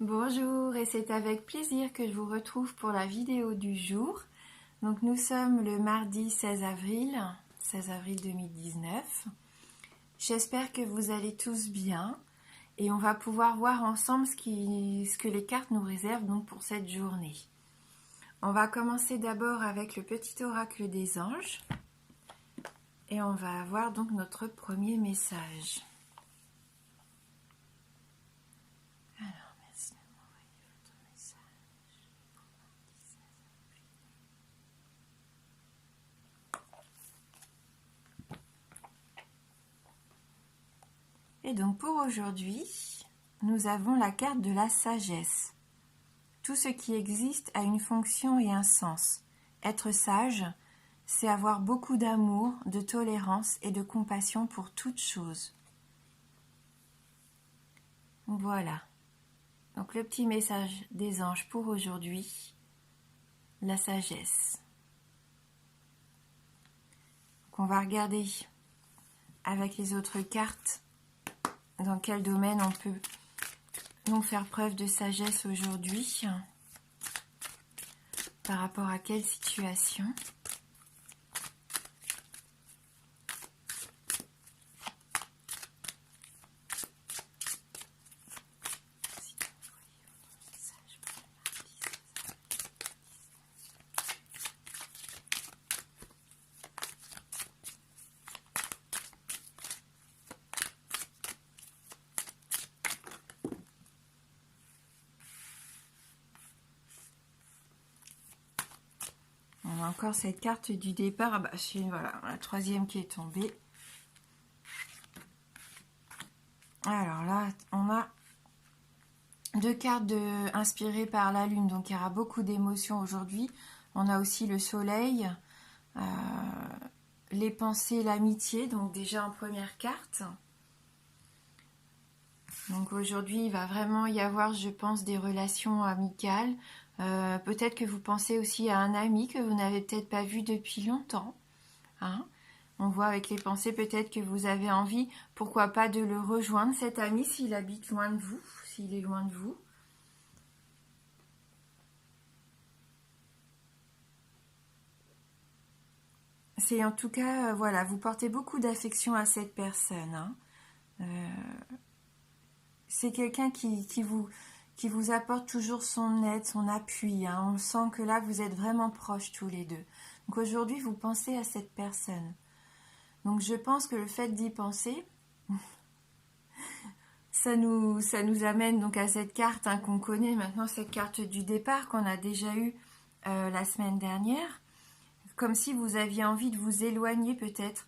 Bonjour, et c'est avec plaisir que je vous retrouve pour la vidéo du jour. Donc nous sommes le mardi 16 avril 2019. J'espère que vous allez tous bien et on va pouvoir voir ensemble ce que les cartes nous réservent donc pour cette journée. On va commencer d'abord avec le petit oracle des anges et on va avoir donc notre premier message. Et donc pour aujourd'hui, nous avons la carte de la sagesse. Tout ce qui existe a une fonction et un sens. Être sage, c'est avoir beaucoup d'amour, de tolérance et de compassion pour toute chose. Voilà. Donc le petit message des anges pour aujourd'hui, la sagesse. Donc on va regarder avec les autres cartes dans quel domaine on peut donc faire preuve de sagesse aujourd'hui, par rapport à quelle situation. On a encore cette carte du départ. Ah bah, c'est voilà, la troisième qui est tombée. Alors là, on a deux cartes inspirées par la lune. Donc il y aura beaucoup d'émotions aujourd'hui. On a aussi le soleil, les pensées, l'amitié. Donc déjà en première carte. Donc aujourd'hui, il va vraiment y avoir, je pense, des relations amicales. Peut-être que vous pensez aussi à un ami que vous n'avez peut-être pas vu depuis longtemps. Hein. On voit avec les pensées peut-être que vous avez envie, pourquoi pas, de le rejoindre, cet ami, s'il habite loin de vous, s'il est loin de vous. C'est en tout cas, voilà, vous portez beaucoup d'affection à cette personne. Hein. C'est quelqu'un qui vous apporte toujours son aide, son appui. Hein. On sent que là, vous êtes vraiment proches tous les deux. Donc aujourd'hui, vous pensez à cette personne. Donc je pense que le fait d'y penser, ça nous amène donc à cette carte hein, qu'on connaît maintenant, cette carte du départ qu'on a déjà eue la semaine dernière. Comme si vous aviez envie de vous éloigner peut-être,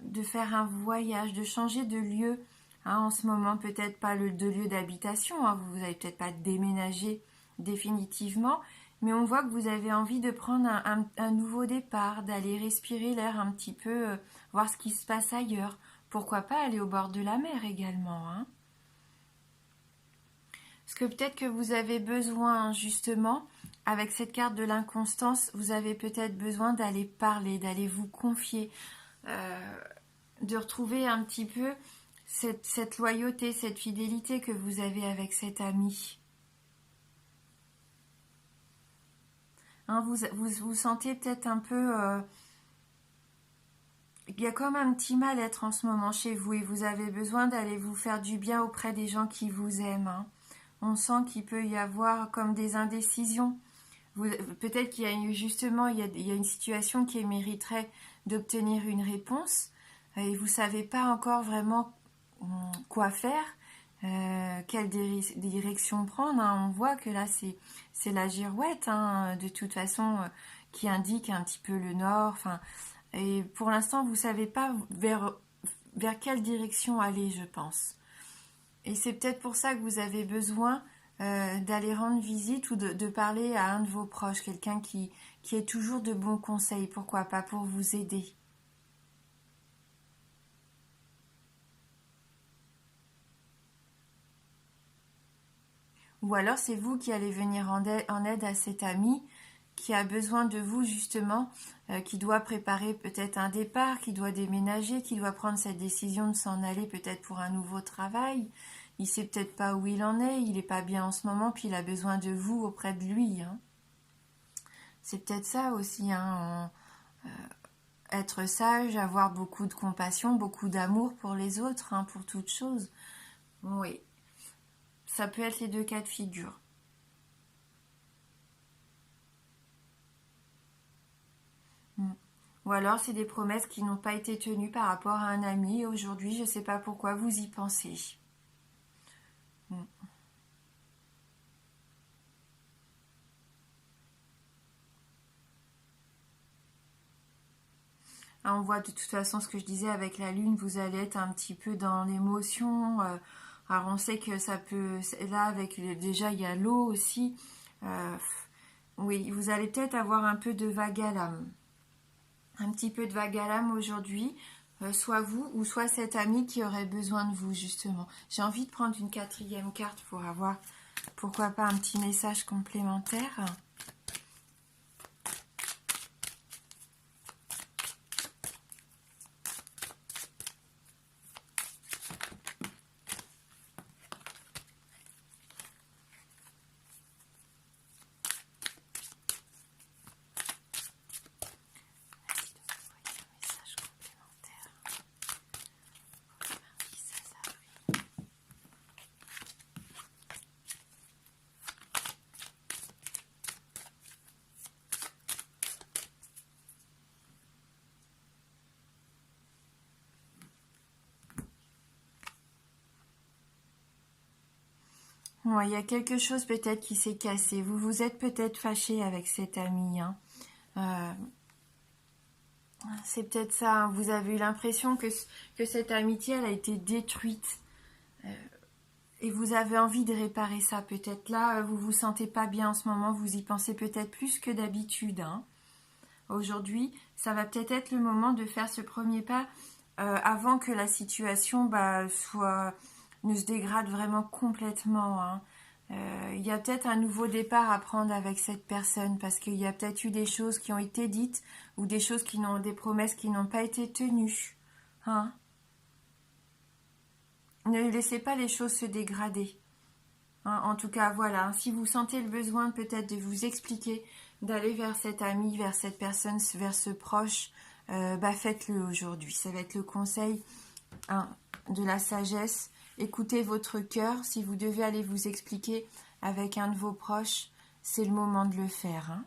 de faire un voyage, de changer de lieu. Hein, en ce moment, peut-être pas de lieu d'habitation, hein, vous n'allez peut-être pas déménager définitivement, mais on voit que vous avez envie de prendre un nouveau départ, d'aller respirer l'air un petit peu, voir ce qui se passe ailleurs. Pourquoi pas aller au bord de la mer également, hein. Parce que peut-être que vous avez besoin, justement, avec cette carte de l'inconstance, vous avez peut-être besoin d'aller parler, d'aller vous confier, de retrouver un petit peu cette loyauté, cette fidélité que vous avez avec cet ami. Hein, vous sentez peut-être un peu... il y a comme un petit mal-être en ce moment chez vous et vous avez besoin d'aller vous faire du bien auprès des gens qui vous aiment. Hein. On sent qu'il peut y avoir comme des indécisions. Peut-être qu'il y a justement il y a une situation qui mériterait d'obtenir une réponse et vous ne savez pas encore vraiment quoi faire, quelle direction prendre. Hein. On voit que là c'est la girouette hein, de toute façon qui indique un petit peu le nord. Enfin, et pour l'instant vous ne savez pas vers quelle direction aller, je pense. Et c'est peut-être pour ça que vous avez besoin d'aller rendre visite ou de parler à un de vos proches, quelqu'un qui ait toujours de bons conseils, pourquoi pas, pour vous aider. Ou alors c'est vous qui allez venir en aide à cet ami qui a besoin de vous justement, qui doit préparer peut-être un départ, qui doit déménager, qui doit prendre cette décision de s'en aller peut-être pour un nouveau travail, il sait peut-être pas où il en est, il n'est pas bien en ce moment, puis il a besoin de vous auprès de lui. Hein. C'est peut-être ça aussi, hein, être sage, avoir beaucoup de compassion, beaucoup d'amour pour les autres, hein, pour toute chose. Oui, ça peut être les deux cas de figure. Ou alors c'est des promesses qui n'ont pas été tenues par rapport à un ami. Et aujourd'hui, je ne sais pas pourquoi vous y pensez. On voit de toute façon ce que je disais avec la lune, vous allez être un petit peu dans l'émotion. Alors on sait que ça peut... Là, avec déjà, il y a l'eau aussi. Oui, vous allez peut-être avoir un peu de vague à l'âme. Un petit peu de vague à l'âme aujourd'hui. Soit vous ou soit cet ami qui aurait besoin de vous, justement. J'ai envie de prendre une 4e carte pour avoir, pourquoi pas, un petit message complémentaire. Ouais, il y a quelque chose peut-être qui s'est cassé. Vous vous êtes peut-être fâché avec cet ami. Hein. C'est peut-être ça. Hein. Vous avez eu l'impression que cette amitié, elle a été détruite. Et vous avez envie de réparer ça. Peut-être là, vous vous sentez pas bien en ce moment. Vous y pensez peut-être plus que d'habitude. Hein. Aujourd'hui, ça va peut-être être le moment de faire ce premier pas avant que la situation ne se dégrade vraiment complètement. Hein. Il y a peut-être un nouveau départ à prendre avec cette personne parce qu'il y a peut-être eu des choses qui ont été dites ou des promesses qui n'ont pas été tenues. Hein. Ne laissez pas les choses se dégrader. Hein, en tout cas, voilà. Si vous sentez le besoin peut-être de vous expliquer, d'aller vers cet ami, vers cette personne, vers ce proche, faites-le aujourd'hui. Ça va être le conseil de la sagesse. Écoutez votre cœur. Si vous devez aller vous expliquer avec un de vos proches, c'est le moment de le faire. Hein.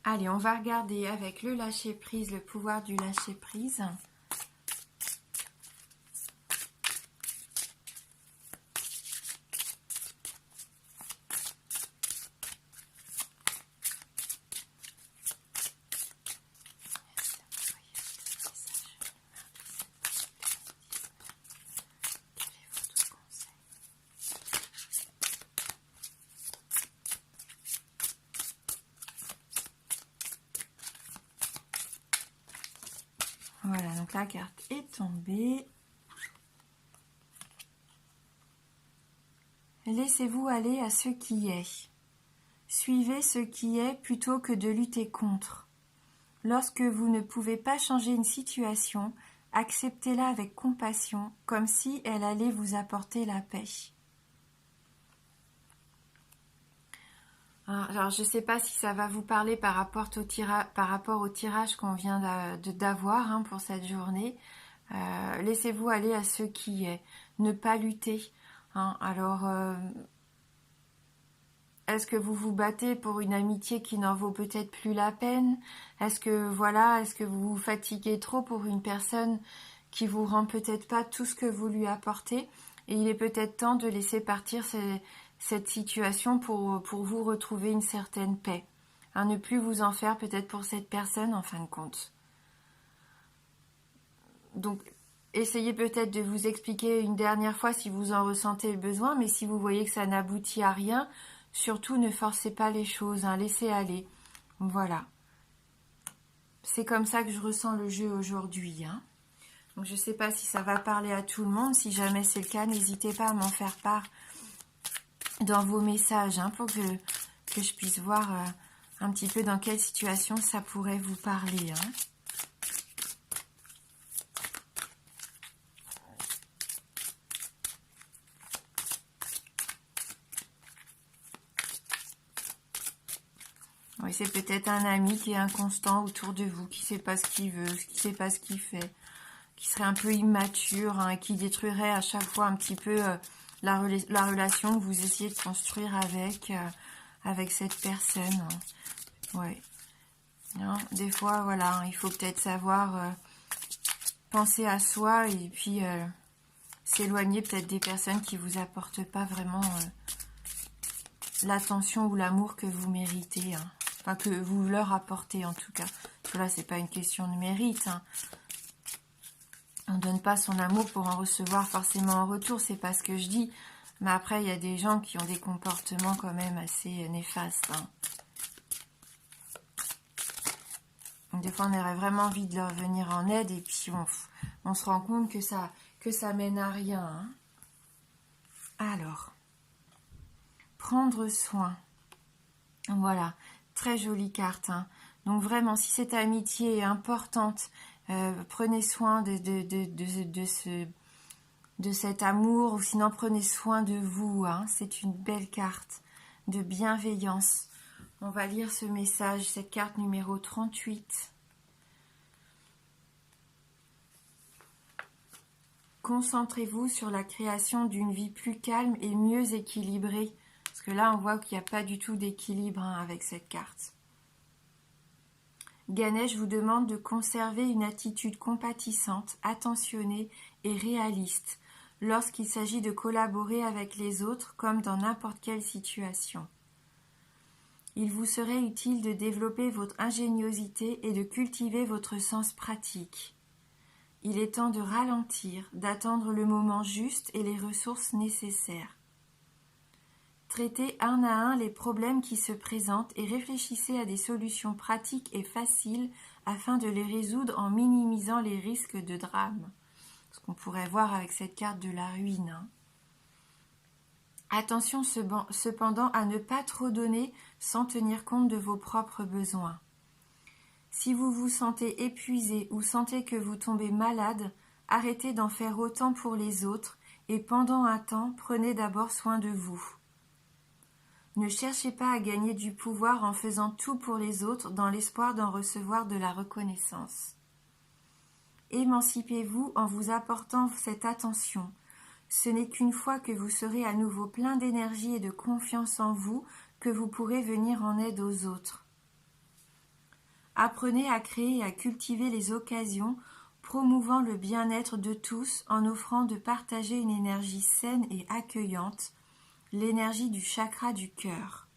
Allez, on va regarder avec le lâcher-prise, le pouvoir du lâcher-prise. Voilà, donc la carte est tombée. Laissez-vous aller à ce qui est. Suivez ce qui est plutôt que de lutter contre. Lorsque vous ne pouvez pas changer une situation, acceptez-la avec compassion, comme si elle allait vous apporter la paix. Alors, je ne sais pas si ça va vous parler par rapport au tirage qu'on vient d'avoir hein, pour cette journée. Laissez-vous aller à ce qui est. Ne pas lutter. Hein. Alors, est-ce que vous vous battez pour une amitié qui n'en vaut peut-être plus la peine? Est-ce que vous vous fatiguez trop pour une personne qui vous rend peut-être pas tout ce que vous lui apportez? Et il est peut-être temps de laisser partir cette situation pour vous retrouver une certaine paix. Hein, ne plus vous en faire peut-être pour cette personne en fin de compte. Donc, essayez peut-être de vous expliquer une dernière fois si vous en ressentez le besoin, mais si vous voyez que ça n'aboutit à rien, surtout ne forcez pas les choses, hein, laissez aller. Voilà. C'est comme ça que je ressens le jeu aujourd'hui. Hein. Donc, je ne sais pas si ça va parler à tout le monde. Si jamais c'est le cas, n'hésitez pas à m'en faire part dans vos messages hein, pour que je puisse voir un petit peu dans quelle situation ça pourrait vous parler. Hein. Oui, c'est peut-être un ami qui est inconstant autour de vous, qui ne sait pas ce qu'il veut, qui ne sait pas ce qu'il fait, qui serait un peu immature, hein, qui détruirait à chaque fois un petit peu la relation que vous essayez de construire avec cette personne. Hein. Ouais. Non, des fois, voilà, il faut peut-être savoir penser à soi et puis s'éloigner peut-être des personnes qui vous apportent pas vraiment l'attention ou l'amour que vous méritez. Hein. Enfin, que vous leur apportez en tout cas. Parce que là, c'est pas une question de mérite. Hein. On ne donne pas son amour pour en recevoir forcément en retour, c'est pas ce que je dis. Mais après, il y a des gens qui ont des comportements quand même assez néfastes. Hein. Donc, des fois, on aurait vraiment envie de leur venir en aide et puis on se rend compte que ça mène à rien. Hein. Alors, prendre soin. Voilà, très jolie carte. Hein. Donc vraiment, si cette amitié est importante, prenez soin de cet amour, ou sinon prenez soin de vous. Hein. C'est une belle carte de bienveillance. On va lire ce message, cette carte numéro 38. Concentrez-vous sur la création d'une vie plus calme et mieux équilibrée. Parce que là, on voit qu'il n'y a pas du tout d'équilibre avec cette carte. Ganesh vous demande de conserver une attitude compatissante, attentionnée et réaliste lorsqu'il s'agit de collaborer avec les autres comme dans n'importe quelle situation. Il vous serait utile de développer votre ingéniosité et de cultiver votre sens pratique. Il est temps de ralentir, d'attendre le moment juste et les ressources nécessaires. Traitez un à un les problèmes qui se présentent et réfléchissez à des solutions pratiques et faciles afin de les résoudre en minimisant les risques de drame. Ce qu'on pourrait voir avec cette carte de la ruine. Hein. Attention cependant à ne pas trop donner sans tenir compte de vos propres besoins. Si vous vous sentez épuisé ou sentez que vous tombez malade, arrêtez d'en faire autant pour les autres et pendant un temps, prenez d'abord soin de vous. Ne cherchez pas à gagner du pouvoir en faisant tout pour les autres dans l'espoir d'en recevoir de la reconnaissance. Émancipez-vous en vous apportant cette attention. Ce n'est qu'une fois que vous serez à nouveau plein d'énergie et de confiance en vous que vous pourrez venir en aide aux autres. Apprenez à créer et à cultiver les occasions, promouvant le bien-être de tous en offrant de partager une énergie saine et accueillante, l'énergie du chakra du cœur.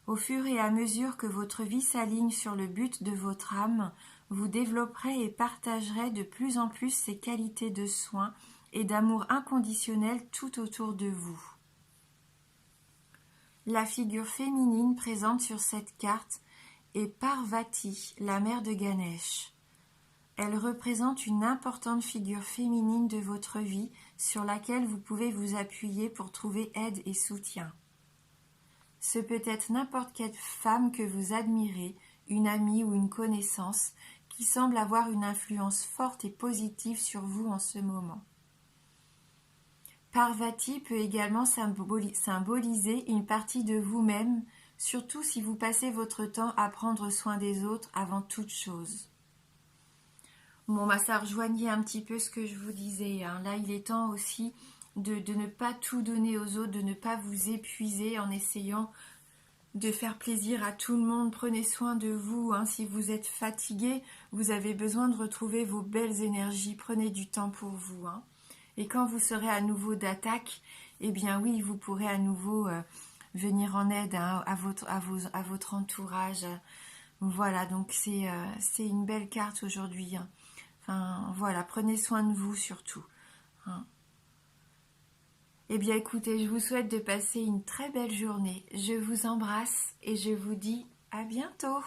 Au fur et à mesure que votre vie s'aligne sur le but de votre âme, vous développerez et partagerez de plus en plus ces qualités de soin et d'amour inconditionnel tout autour de vous. La figure féminine présente sur cette carte est Parvati, la mère de Ganesh. Elle représente une importante figure féminine de votre vie sur laquelle vous pouvez vous appuyer pour trouver aide et soutien. Ce peut être n'importe quelle femme que vous admirez, une amie ou une connaissance, qui semble avoir une influence forte et positive sur vous en ce moment. Parvati peut également symboliser une partie de vous-même, surtout si vous passez votre temps à prendre soin des autres avant toute chose. Bon, ça rejoignait un petit peu ce que je vous disais. Hein. Là, il est temps aussi de ne pas tout donner aux autres, de ne pas vous épuiser en essayant de faire plaisir à tout le monde. Prenez soin de vous. Hein. Si vous êtes fatigué, vous avez besoin de retrouver vos belles énergies. Prenez du temps pour vous. Hein. Et quand vous serez à nouveau d'attaque, eh bien oui, vous pourrez à nouveau venir en aide à votre entourage. Voilà, donc c'est une belle carte aujourd'hui. Hein. Enfin, voilà, prenez soin de vous surtout. Hein. Eh bien écoutez, je vous souhaite de passer une très belle journée. Je vous embrasse et je vous dis à bientôt.